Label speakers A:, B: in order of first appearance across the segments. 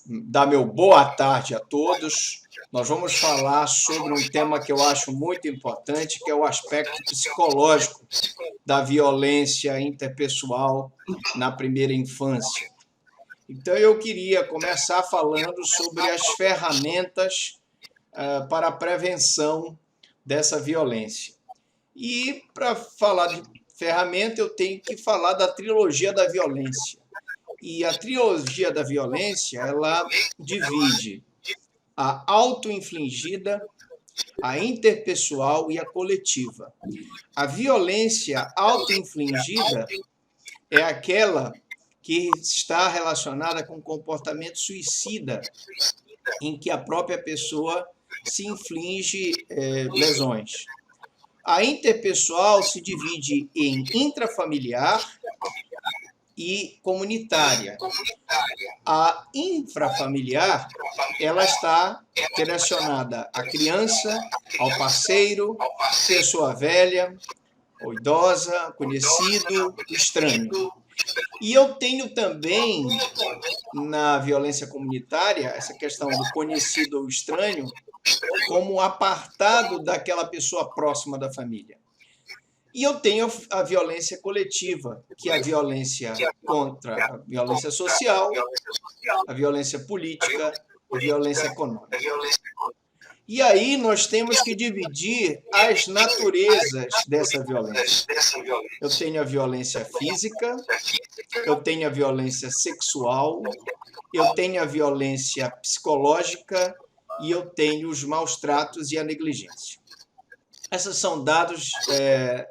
A: dar meu boa tarde a todos. Nós vamos falar sobre um tema que eu acho muito importante, que é o aspecto psicológico da violência interpessoal na primeira infância. Então, eu queria começar falando sobre as ferramentas para a prevenção dessa violência. E, para falar de ferramenta, eu tenho que falar da trilogia da violência. E a trilogia da violência, ela divide a auto-infligida, a interpessoal e a coletiva. A violência auto-infligida é aquela que está relacionada com comportamento suicida, em que a própria pessoa se inflige lesões. A interpessoal se divide em intrafamiliar e comunitária. A infrafamiliar, ela está direcionada à criança, ao parceiro, pessoa velha, ou idosa, conhecido, estranho. E eu tenho também, na violência comunitária, essa questão do conhecido ou estranho, como apartado daquela pessoa próxima da família. E eu tenho a violência coletiva, que é a violência contra a violência social, a violência política e a violência econômica. E aí nós temos que dividir as naturezas dessa violência. Eu tenho a violência física, eu tenho a violência sexual, eu tenho a violência psicológica e eu tenho os maus tratos e a negligência. Esses são dados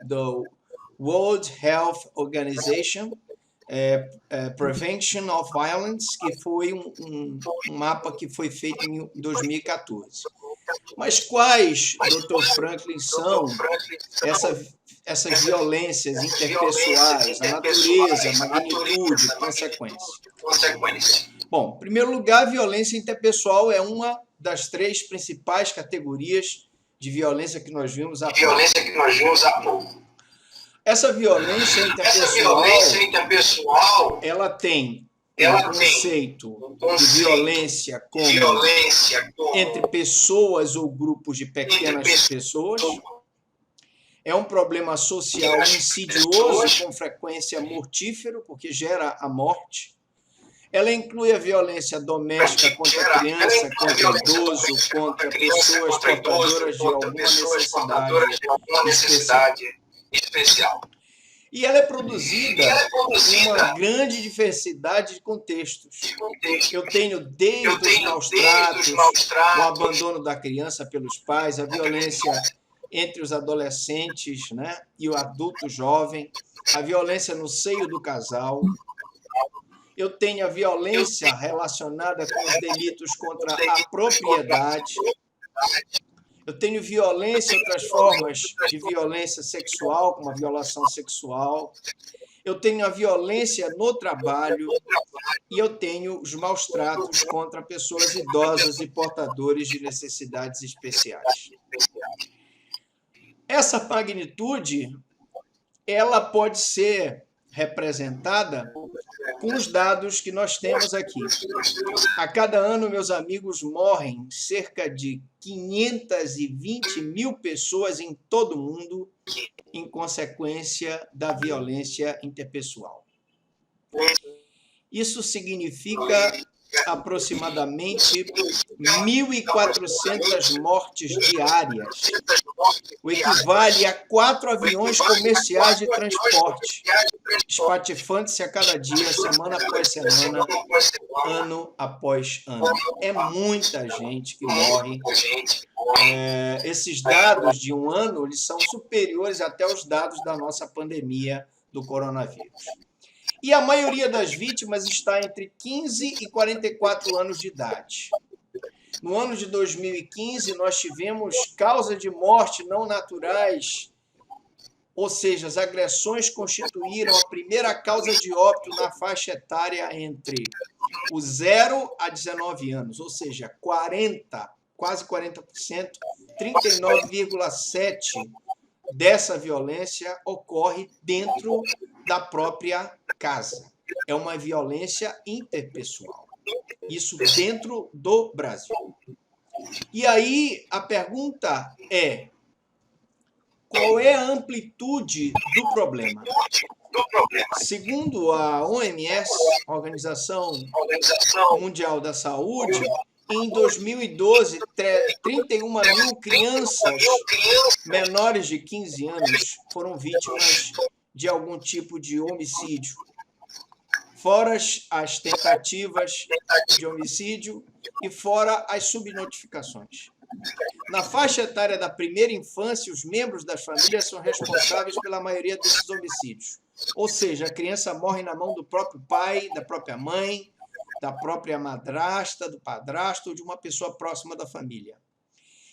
A: do World Health Organization, Prevention of Violence, que foi um mapa que foi feito em 2014. Mas quais, Dr. Franklin, são essas violências interpessoais, a natureza, a magnitude, consequência? Bom, em primeiro lugar, a violência interpessoal é uma das três principais categorias de violência que nós vimos há pouco. Essa violência interpessoal, ela tem um conceito de violência como entre pessoas ou grupos de pequenas pessoas. É um problema social insidioso, com frequência mortífero, porque gera a morte. Ela inclui a violência doméstica contra a criança, contra o idoso, contra pessoas portadoras de alguma necessidade especial. E ela é produzida em uma grande diversidade de contextos. Eu tenho desde os maus tratos, o abandono da criança pelos pais, a violência entre os adolescentes, né, e o adulto jovem, a violência no seio do casal. Eu tenho a violência relacionada com os delitos contra a propriedade. Eu tenho violência, outras formas de violência sexual, como a violação sexual. Eu tenho a violência no trabalho e eu tenho os maus tratos contra pessoas idosas e portadores de necessidades especiais. Essa magnitude, ela pode ser representada com os dados que nós temos aqui. A cada ano, meus amigos, morrem cerca de 520 mil pessoas em todo o mundo em consequência da violência interpessoal. Isso significa aproximadamente 1.400 mortes diárias, o equivale a 4 aviões comerciais de transporte, espatifando-se a cada dia, semana após semana, ano após ano. É muita gente que morre. Esses dados de um ano eles são superiores até aos dados da nossa pandemia do coronavírus. E a maioria das vítimas está entre 15 e 44 anos de idade. No ano de 2015, nós tivemos causa de morte não naturais, ou seja, as agressões constituíram a primeira causa de óbito na faixa etária entre os 0 a 19 anos, ou seja, quase 40%, 39,7% dessa violência ocorre dentro da própria casa. É uma violência interpessoal. Isso dentro do Brasil. E aí a pergunta é: qual é a amplitude do problema? Segundo a OMS, Organização Mundial da Saúde, em 2012, 31 mil crianças menores de 15 anos foram vítimas de algum tipo de homicídio, fora as tentativas de homicídio e fora as subnotificações. Na faixa etária da primeira infância, os membros das famílias são responsáveis pela maioria desses homicídios. Ou seja, a criança morre na mão do próprio pai, da própria mãe, da própria madrasta, do padrasto ou de uma pessoa próxima da família.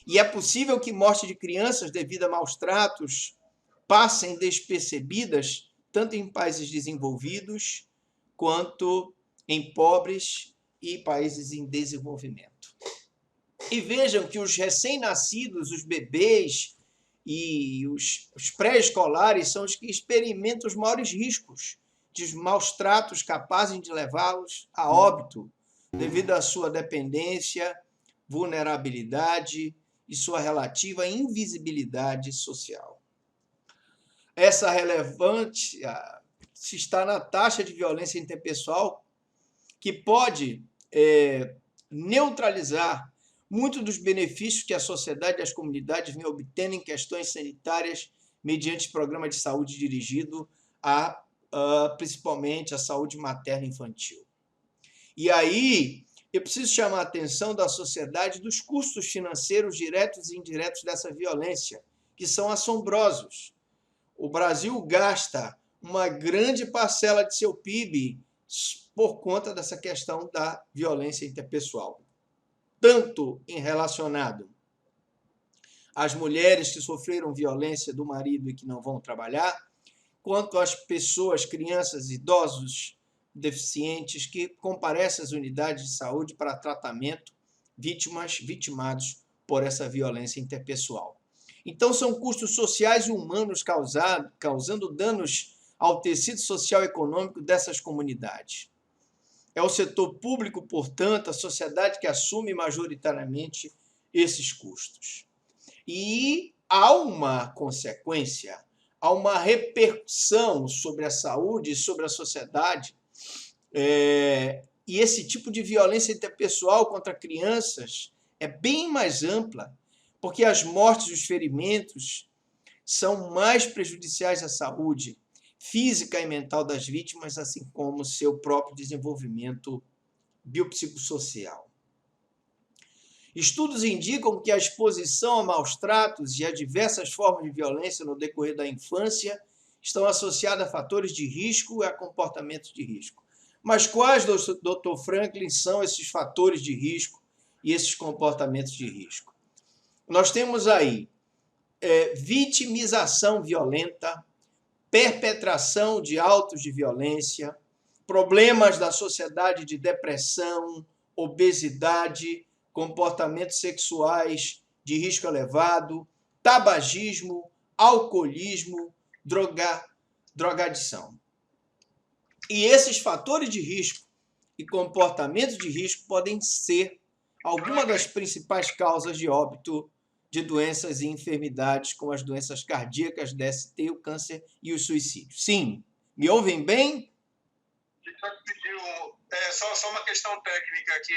A: E é possível que morte de crianças devido a maus tratos passem despercebidas tanto em países desenvolvidos quanto em pobres e países em desenvolvimento. E vejam que os recém-nascidos, os bebês e os pré-escolares são os que experimentam os maiores riscos de maus tratos capazes de levá-los a óbito, devido à sua dependência, vulnerabilidade e sua relativa invisibilidade social. Essa relevância se está na taxa de violência interpessoal, que pode neutralizar muitos dos benefícios que a sociedade e as comunidades vêm obtendo em questões sanitárias mediante programa de saúde dirigido principalmente à saúde materna e infantil. E aí, eu preciso chamar a atenção da sociedade dos custos financeiros diretos e indiretos dessa violência, que são assombrosos. O Brasil gasta uma grande parcela de seu PIB por conta dessa questão da violência interpessoal. Tanto em relacionado às mulheres que sofreram violência do marido e que não vão trabalhar, quanto às pessoas, crianças, idosos, deficientes que comparecem às unidades de saúde para tratamento, vitimados por essa violência interpessoal. Então, são custos sociais e humanos causando danos ao tecido social e econômico dessas comunidades. É o setor público, portanto, a sociedade que assume majoritariamente esses custos. E há uma consequência, há uma repercussão sobre a saúde e sobre a sociedade, e esse tipo de violência interpessoal contra crianças é bem mais ampla, porque as mortes e os ferimentos são mais prejudiciais à saúde física e mental das vítimas, assim como seu próprio desenvolvimento biopsicossocial. Estudos indicam que a exposição a maus tratos e a diversas formas de violência no decorrer da infância estão associadas a fatores de risco e a comportamentos de risco. Mas quais, Dr. Franklin, são esses fatores de risco e esses comportamentos de risco? Nós temos aí vitimização violenta, perpetração de autos de violência, problemas da sociedade de depressão, obesidade, comportamentos sexuais de risco elevado, tabagismo, alcoolismo, drogadição. E esses fatores de risco e comportamentos de risco podem ser algumas das principais causas de óbito de doenças e enfermidades, como as doenças cardíacas, DST, o câncer e o suicídio. Sim, me ouvem bem?
B: Só uma questão técnica aqui.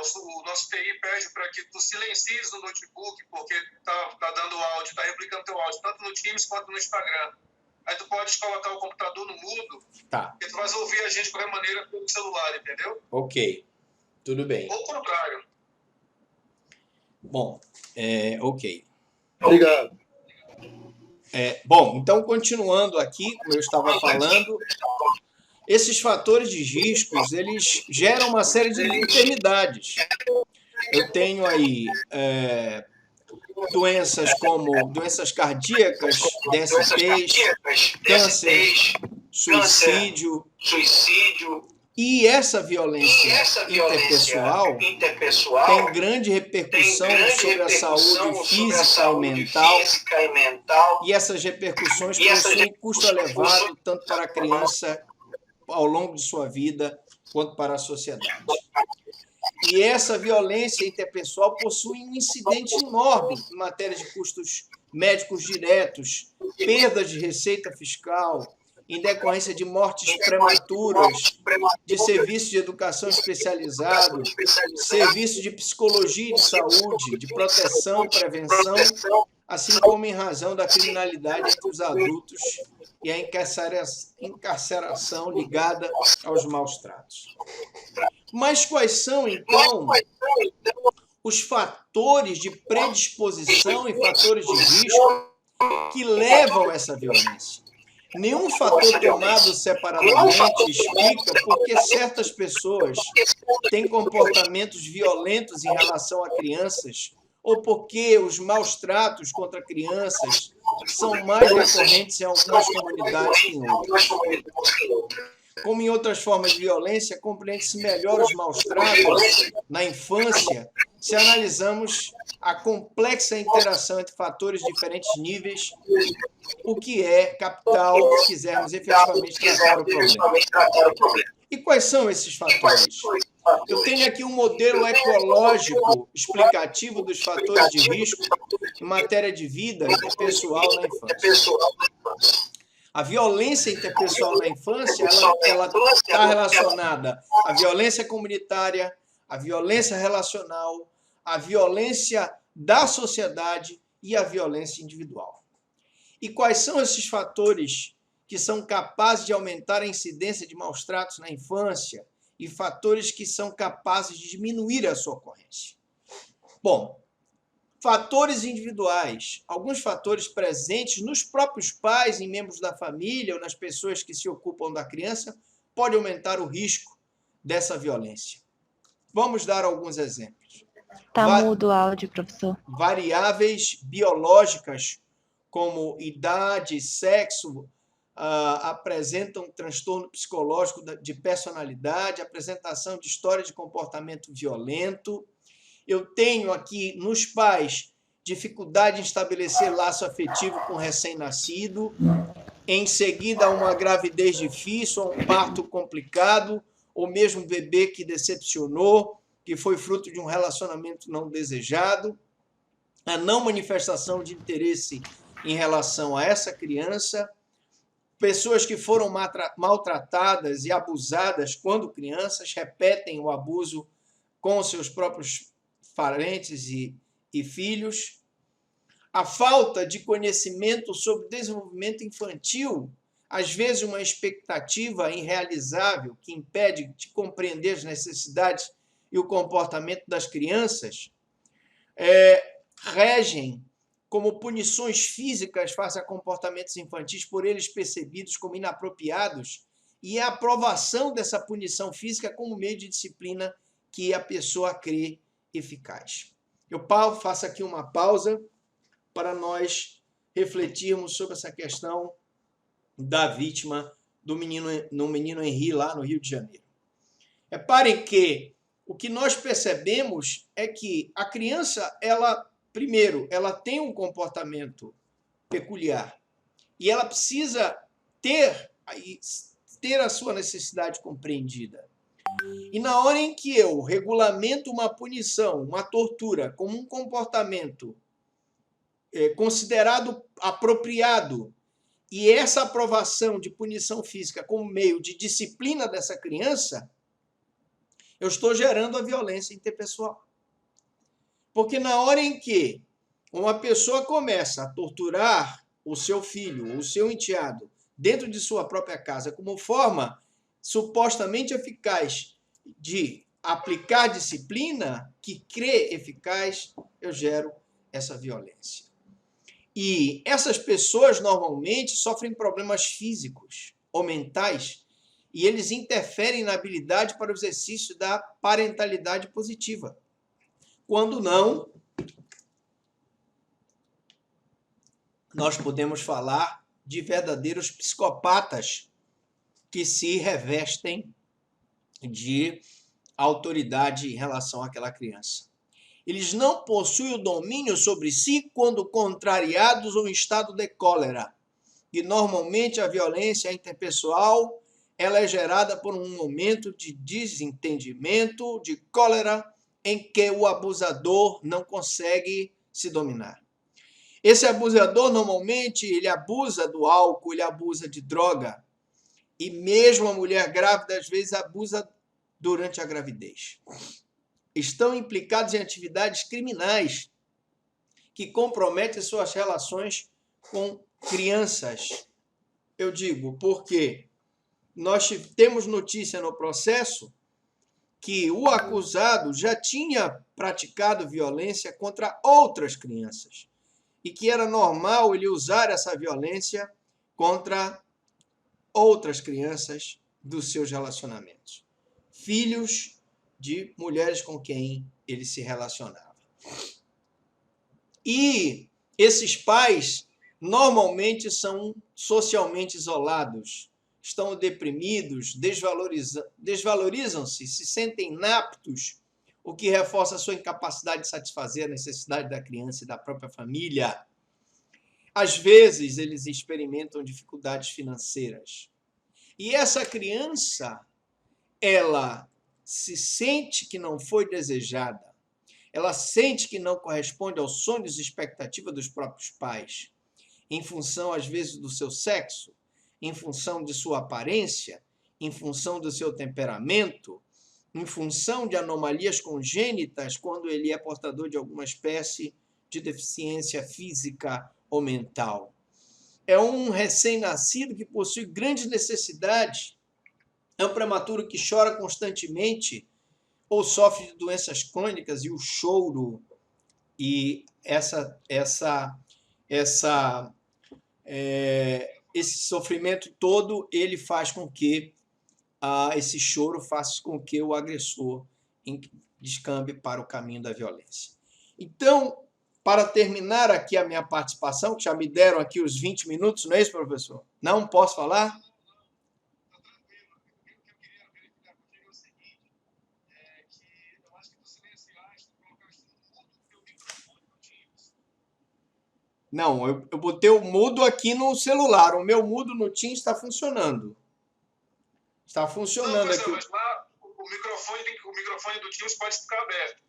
B: O nosso TI pede para que tu silencies o notebook, porque tá dando áudio, está replicando teu áudio, tanto no Teams quanto no Instagram. Aí tu pode colocar o computador no mudo,
A: tá,
B: porque tu vai ouvir a gente de qualquer maneira pelo celular, entendeu?
A: Ok, tudo bem.
B: Ou o contrário.
A: Bom, ok.
B: Obrigado.
A: Bom, então, continuando aqui, como eu estava falando, esses fatores de riscos, eles geram uma série de enfermidades. Eu tenho aí doenças como doenças cardíacas, DSTs, câncer, suicídio. E essa violência interpessoal tem grande repercussão sobre a saúde física e mental, e essas repercussões possuem custo elevado tanto para a criança ao longo de sua vida, quanto para a sociedade. E essa violência interpessoal possui um incidente enorme em matéria de custos médicos diretos, perdas de receita fiscal, em decorrência de mortes prematuras, de serviços de educação especializado, serviços de psicologia e de saúde, de proteção, prevenção, assim como em razão da criminalidade entre os adultos e a encarceração ligada aos maus tratos. Mas quais são, então, os fatores de predisposição e fatores de risco que levam a essa violência? Nenhum fator tomado separadamente explica por que certas pessoas têm comportamentos violentos em relação a crianças ou porque os maus tratos contra crianças são mais recorrentes em algumas comunidades que em outras. Como em outras formas de violência, compreende-se melhor os maus tratos na infância se analisamos a complexa interação entre fatores de diferentes níveis, o que é capital se quisermos efetivamente tratar o problema. E quais são esses fatores? Eu tenho aqui um modelo ecológico explicativo dos fatores de risco em matéria de vida interpessoal na infância. A violência interpessoal na infância, ela está relacionada à violência comunitária, à violência relacional, à violência da sociedade e à violência individual. E quais são esses fatores que são capazes de aumentar a incidência de maus tratos na infância e fatores que são capazes de diminuir a sua ocorrência? Bom, fatores individuais, alguns fatores presentes nos próprios pais, em membros da família ou nas pessoas que se ocupam da criança, podem aumentar o risco dessa violência. Vamos dar alguns exemplos.
C: Está mudo o áudio, professor.
A: Variáveis biológicas, como idade, sexo, apresentam transtorno psicológico de personalidade, apresentação de história de comportamento violento. Eu tenho aqui nos pais dificuldade em estabelecer laço afetivo com o recém-nascido, em seguida uma gravidez difícil, um parto complicado, ou mesmo um bebê que decepcionou, que foi fruto de um relacionamento não desejado, a não manifestação de interesse em relação a essa criança, pessoas que foram maltratadas e abusadas quando crianças, repetem o abuso com seus próprios parentes e filhos, a falta de conhecimento sobre desenvolvimento infantil, às vezes uma expectativa irrealizável que impede de compreender as necessidades e o comportamento das crianças, regem como punições físicas face a comportamentos infantis por eles percebidos como inapropriados e a aprovação dessa punição física como meio de disciplina que a pessoa crê eficaz. Eu faço aqui uma pausa para nós refletirmos sobre essa questão da vítima do menino Henri, lá no Rio de Janeiro. Reparem que o que nós percebemos é que a criança, primeiro, ela tem um comportamento peculiar e ela precisa ter a sua necessidade compreendida. E na hora em que eu regulamento uma punição, uma tortura, como um comportamento considerado apropriado, e essa aprovação de punição física como meio de disciplina dessa criança, eu estou gerando a violência interpessoal. Porque na hora em que uma pessoa começa a torturar o seu filho, o seu enteado, dentro de sua própria casa, como forma supostamente eficaz de aplicar disciplina que crê eficaz, eu gero essa violência. E essas pessoas normalmente sofrem problemas físicos ou mentais e eles interferem na habilidade para o exercício da parentalidade positiva. Quando não, nós podemos falar de verdadeiros psicopatas que se revestem de autoridade em relação àquela criança. Eles não possuem o domínio sobre si quando contrariados ou em estado de cólera. E normalmente a violência interpessoal ela é gerada por um momento de desentendimento, de cólera, em que o abusador não consegue se dominar. Esse abusador, normalmente, ele abusa do álcool, ele abusa de droga. E mesmo a mulher grávida, às vezes, abusa durante a gravidez. Estão implicados em atividades criminais que comprometem suas relações com crianças. Eu digo, porque nós temos notícia no processo que o acusado já tinha praticado violência contra outras crianças e que era normal ele usar essa violência contra outras crianças dos seus relacionamentos, filhos de mulheres com quem ele se relacionava. E esses pais normalmente são socialmente isolados, estão deprimidos, desvalorizam-se, se sentem inaptos, o que reforça a sua incapacidade de satisfazer a necessidade da criança e da própria família. Às vezes, eles experimentam dificuldades financeiras. E essa criança, ela se sente que não foi desejada, ela sente que não corresponde aos sonhos e expectativas dos próprios pais, em função, às vezes, do seu sexo, em função de sua aparência, em função do seu temperamento, em função de anomalias congênitas, quando ele é portador de alguma espécie de deficiência física ou mental. É um recém-nascido que possui grandes necessidades, é um prematuro que chora constantemente ou sofre de doenças crônicas, e o choro e esse sofrimento todo, ele faz com que esse choro faça com que o agressor descambe para o caminho da violência. Então, para terminar aqui a minha participação, que já me deram aqui os 20 minutos, não é isso, professor? Não posso falar? Não, eu botei o mudo aqui no celular. O meu mudo no Teams está funcionando. Está funcionando.
B: Não,
A: aqui.
B: Mas lá o microfone do Teams pode ficar aberto.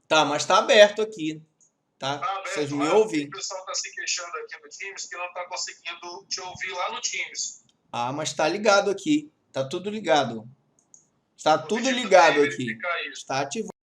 A: Tá, mas está aberto aqui. Tá?
B: Aberto.
A: Vocês me ouvem?
B: O pessoal está se queixando aqui no Teams que não está conseguindo te ouvir lá no Teams.
A: Ah, mas está ligado aqui. Está tudo ligado. Está tudo ligado aqui. Está ativado.